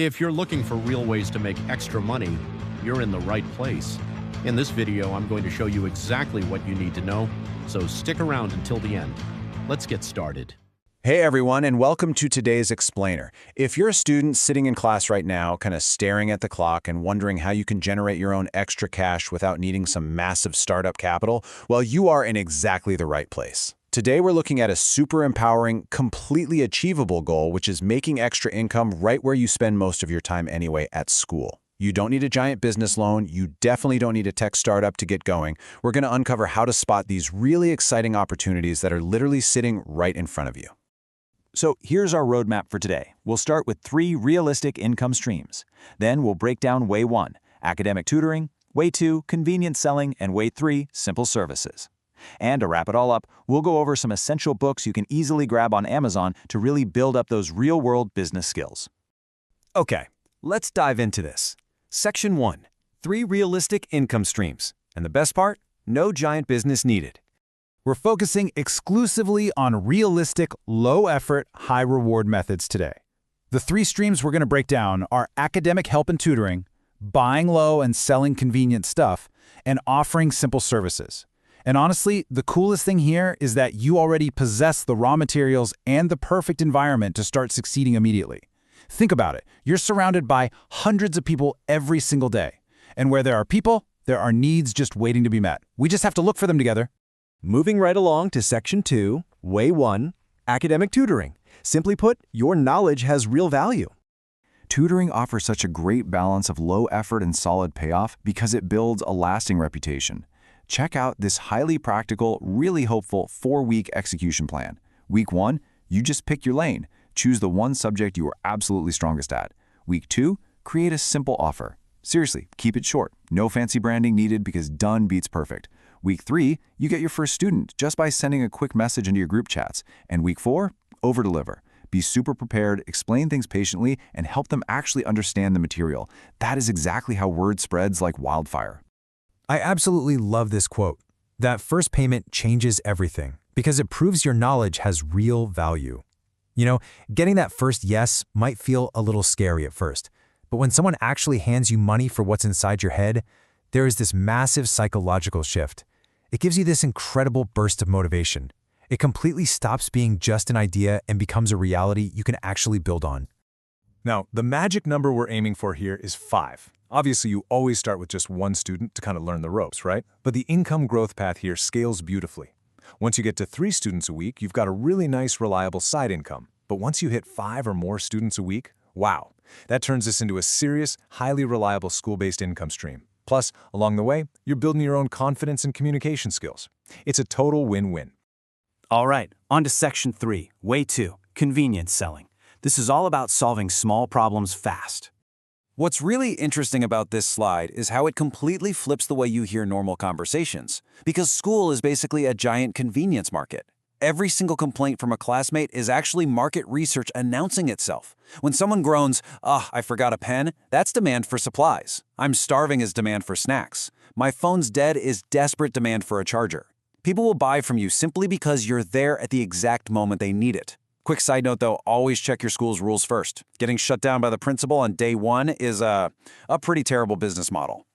If you're looking for real ways to make extra money, you're in the right place. In this video, I'm going to show you exactly what you need to know, so stick around until the end. Let's get started. Hey everyone, and welcome to today's Explainer. If you're a student sitting in class right now, kind of staring at the clock and wondering how you can generate your own extra cash without needing some massive startup capital, well, you are in exactly the right place. Today, we're looking at a super empowering, completely achievable goal, which is making extra income right where you spend most of your time anyway, at school. You don't need a giant business loan. You definitely don't need a tech startup to get going. We're going to uncover how to spot these really exciting opportunities that are literally sitting right in front of you. So here's our roadmap for today. We'll start with 3 realistic income streams. Then we'll break down Way 1, academic tutoring, Way 2, convenience selling, and Way 3, simple services. And to wrap it all up, we'll go over some essential books you can easily grab on Amazon to really build up those real-world business skills. Okay, let's dive into this. Section 1, 3 realistic income streams. And the best part? No giant business needed. We're focusing exclusively on realistic, low-effort, high-reward methods today. The 3 streams we're going to break down are academic help and tutoring, buying low and selling convenient stuff, and offering simple services. And honestly, the coolest thing here is that you already possess the raw materials and the perfect environment to start succeeding immediately. Think about it. You're surrounded by hundreds of people every single day. And where there are people, there are needs just waiting to be met. We just have to look for them together. Moving right along to Section 2, Way 1, academic tutoring. Simply put, your knowledge has real value. Tutoring offers such a great balance of low effort and solid payoff because it builds a lasting reputation. Check out this highly practical, really hopeful 4-week execution plan. Week 1, you just pick your lane. Choose the one subject you are absolutely strongest at. Week 2, create a simple offer. Seriously, keep it short. No fancy branding needed because done beats perfect. Week 3, you get your first student just by sending a quick message into your group chats. And Week 4, over-deliver. Be super prepared, explain things patiently, and help them actually understand the material. That is exactly how word spreads like wildfire. I absolutely love this quote. That first payment changes everything because it proves your knowledge has real value. You know, getting that first yes might feel a little scary at first, but when someone actually hands you money for what's inside your head, there is this massive psychological shift. It gives you this incredible burst of motivation. It completely stops being just an idea and becomes a reality you can actually build on. Now, the magic number we're aiming for here is 5. Obviously, you always start with just one student to kind of learn the ropes, right? But the income growth path here scales beautifully. Once you get to 3 students a week, you've got a really nice, reliable side income. But once you hit 5 or more students a week, wow, that turns this into a serious, highly reliable school-based income stream. Plus, along the way, you're building your own confidence and communication skills. It's a total win-win. All right, on to Section 3, Way 2, convenience selling. This is all about solving small problems fast. What's really interesting about this slide is how it completely flips the way you hear normal conversations, because school is basically a giant convenience market. Every single complaint from a classmate is actually market research announcing itself. When someone groans, I forgot a pen," that's demand for supplies. "I'm starving" is demand for snacks. "My phone's dead" is desperate demand for a charger. People will buy from you simply because you're there at the exact moment they need it. Quick side note though, always check your school's rules first. Getting shut down by the principal on day 1 is a pretty terrible business model.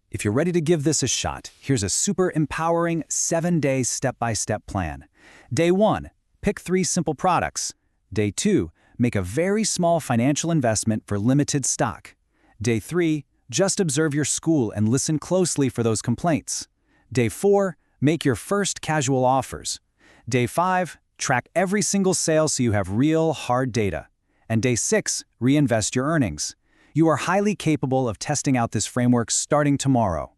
If you're ready to give this a shot, here's a super empowering 7-day step-by-step plan. Day 1, pick 3 simple products. Day 2, make a very small financial investment for limited stock. Day 3, just observe your school and listen closely for those complaints. Day 4, make your first casual offers. Day 5, track every single sale so you have real, hard data. And Day 6, reinvest your earnings. You are highly capable of testing out this framework starting tomorrow.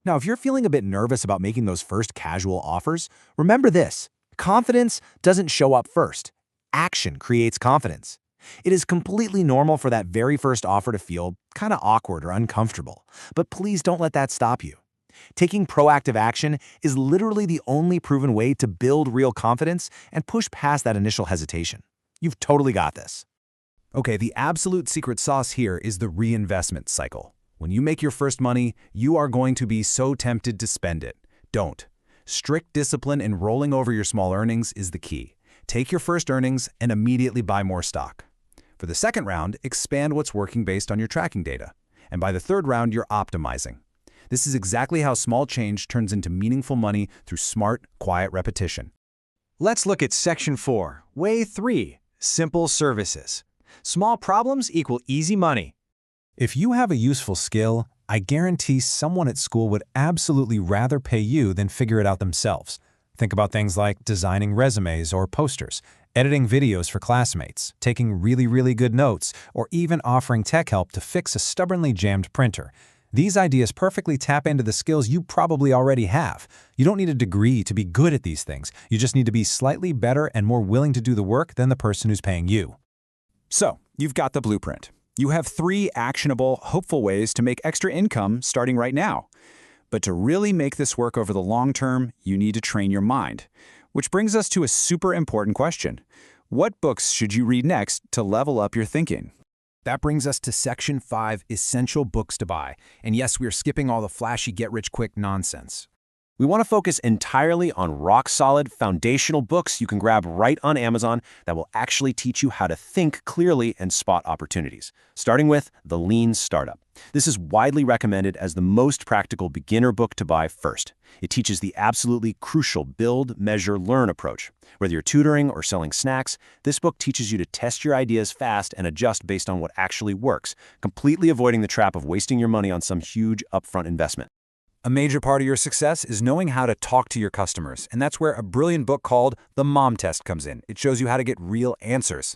Now, if you're feeling a bit nervous about making those first casual offers, remember this: confidence doesn't show up first. Action creates confidence. It is completely normal for that very first offer to feel kind of awkward or uncomfortable, but please don't let that stop you. Taking proactive action is literally the only proven way to build real confidence and push past that initial hesitation. You've totally got this. Okay, the absolute secret sauce here is the reinvestment cycle. When you make your first money, you are going to be so tempted to spend it. Don't. Strict discipline in rolling over your small earnings is the key. Take your first earnings and immediately buy more stock. For the second round, expand what's working based on your tracking data. And by the third round, you're optimizing. This is exactly how small change turns into meaningful money through smart, quiet repetition. Let's look at Section 4, Way 3, Simple Services. Small problems equal easy money. If you have a useful skill, I guarantee someone at school would absolutely rather pay you than figure it out themselves. Think about things like designing resumes or posters, editing videos for classmates, taking really good notes, or even offering tech help to fix a stubbornly jammed printer. These ideas perfectly tap into the skills you probably already have. You don't need a degree to be good at these things. You just need to be slightly better and more willing to do the work than the person who's paying you. So, you've got the blueprint. You have 3 actionable, hopeful ways to make extra income starting right now. But to really make this work over the long term, you need to train your mind. Which brings us to a super important question. What books should you read next to level up your thinking? That brings us to Section 5, Essential Books to Buy. And yes, we're skipping all the flashy get-rich-quick nonsense. We want to focus entirely on rock-solid, foundational books you can grab right on Amazon that will actually teach you how to think clearly and spot opportunities, starting with The Lean Startup. This is widely recommended as the most practical beginner book to buy first. It teaches the absolutely crucial build, measure, learn approach. Whether you're tutoring or selling snacks, this book teaches you to test your ideas fast and adjust based on what actually works, completely avoiding the trap of wasting your money on some huge upfront investment. A major part of your success is knowing how to talk to your customers, and that's where a brilliant book called The Mom Test comes in. It shows you how to get real answers.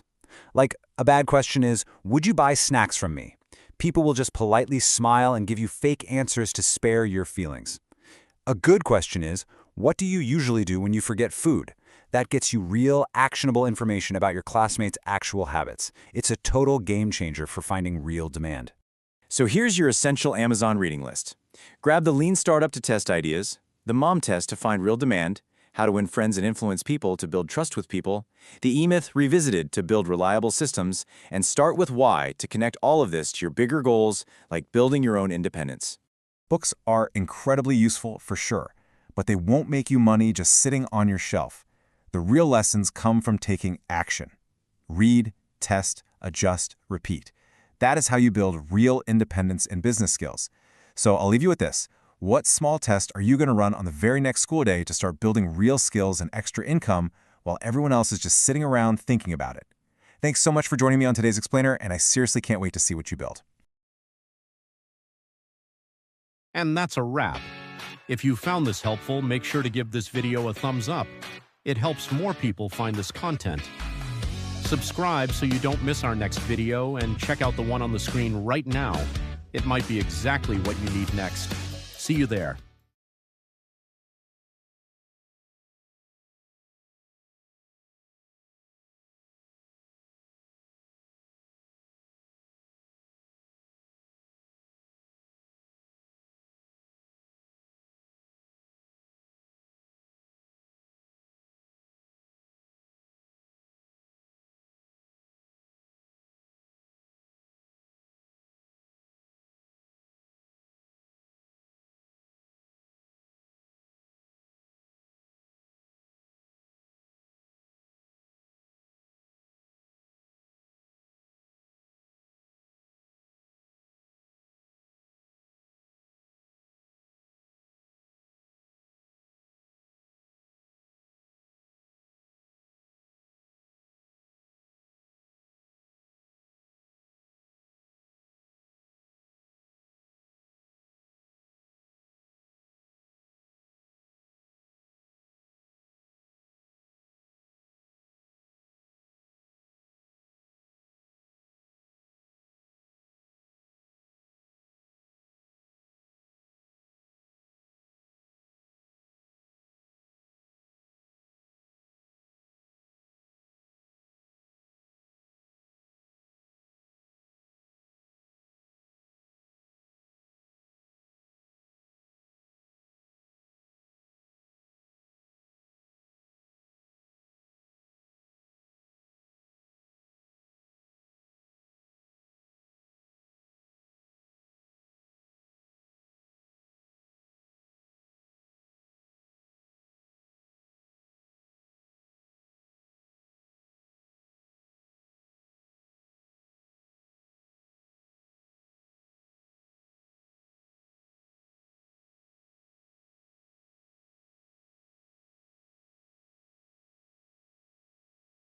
Like, a bad question is, would you buy snacks from me? People will just politely smile and give you fake answers to spare your feelings. A good question is, what do you usually do when you forget food? That gets you real, actionable information about your classmates' actual habits. It's a total game changer for finding real demand. So here's your essential Amazon reading list. Grab The Lean Startup to test ideas, The Mom Test to find real demand, How to Win Friends and Influence People to build trust with people, The E-Myth Revisited to build reliable systems, and Start with Why to connect all of this to your bigger goals like building your own independence. Books are incredibly useful for sure, but they won't make you money just sitting on your shelf. The real lessons come from taking action. Read, test, adjust, repeat. That is how you build real independence and business skills. So I'll leave you with this. What small test are you going to run on the very next school day to start building real skills and extra income while everyone else is just sitting around thinking about it? Thanks so much for joining me on today's Explainer, and I seriously can't wait to see what you build. And that's a wrap. If you found this helpful, make sure to give this video a thumbs up. It helps more people find this content. Subscribe so you don't miss our next video, and check out the one on the screen right now. It might be exactly what you need next. See you there.